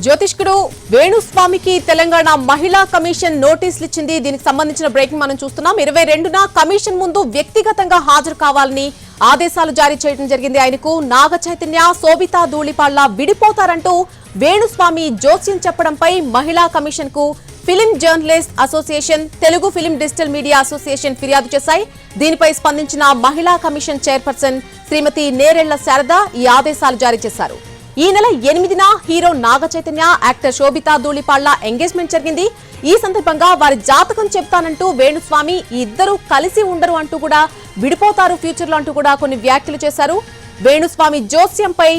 జ్యోతిష్కుడు వేణుస్వామికి తెలంగాణ మహిళా కమిషన్ నోటీసులు ఇచ్చింది. దీనికి సంబంధించిన బ్రేకింగ్ మనం చూస్తున్నాం. 22న కమిషన్ ముందు వ్యక్తిగతంగా హాజరు కావాలని ఆదేశాలు జారీ చేయడం జరిగింది. ఆయనకు నాగ చైతన్య, శోభితా ధూళిపాళ్ల విడిపోతారంటూ వేణుస్వామి జోస్యం చెప్పడంపై మహిళా కమిషన్ కు film journalist association, Telugu film digital media association ఫిర్యాదు చేశాయి. దీనిపై స్పందించిన మహిళా కమిషన్ చైర్పర్సన్ శ్రీమతి నేరెళ్ల శారద ఈ ఆదేశాలు జారీ చేశారు. ఈ నెల 8న hero Naga Chaitanya, actor Sobhita Dhulipalla engagement జరిగింది. ఈ సందర్భంగా వారి జాతకం చెప్తానంటూ వేణుస్వామి ఇద్దరు కలిసి ఉండరు అంటూ కూడా, విడిపోతారు ఫ్యూచర్ లో అంటూ కూడా కొన్ని వ్యాఖ్యలు చేశారు. వేణుస్వామి జోస్యంపై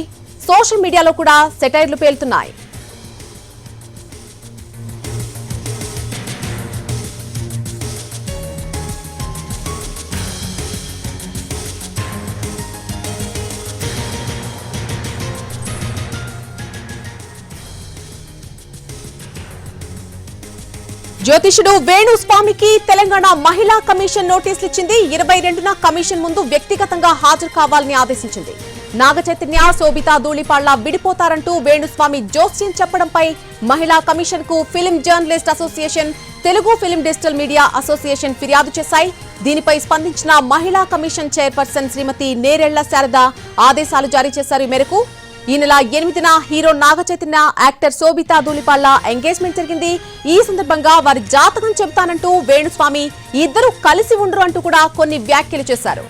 సోషల్ మీడియాలో కూడా సెటైర్లు పేలుతున్నాయి. జ్యోతిషుడు వేణుస్వామికి తెలంగాణ మహిళా కమిషన్ నోటీసులు ఇచ్చింది. 22న కమిషన్ ముందు వ్యక్తిగతంగా హాజరు కావాలని ఆదేశించింది. నాగ చైతన్య, శోభితా ధూళిపాళ్ల విడిపోతారంటూ వేణుస్వామి జోస్యం చెప్పడంపై మహిళా కమిషన్ కు film journalist association, Telugu film digital media association ఫిర్యాదు చేశాయి. దీనిపై స్పందించిన మహిళా కమిషన్ చైర్పర్సన్ శ్రీమతి నేరెళ్ల శారద ఆదేశాలు జారీ చేశారు. ఈ మేరకు ఈ నెల 8న hero Naga Chaitanya, actor Sobhita Dhulipalla engagement జరిగింది. ఈ సందర్భంగా వారి జాతకం చెబుతానంటూ వేణుస్వామి ఇద్దరు కలిసి ఉండరు అంటూ కూడా కొన్ని వ్యాఖ్యలు చేశారు.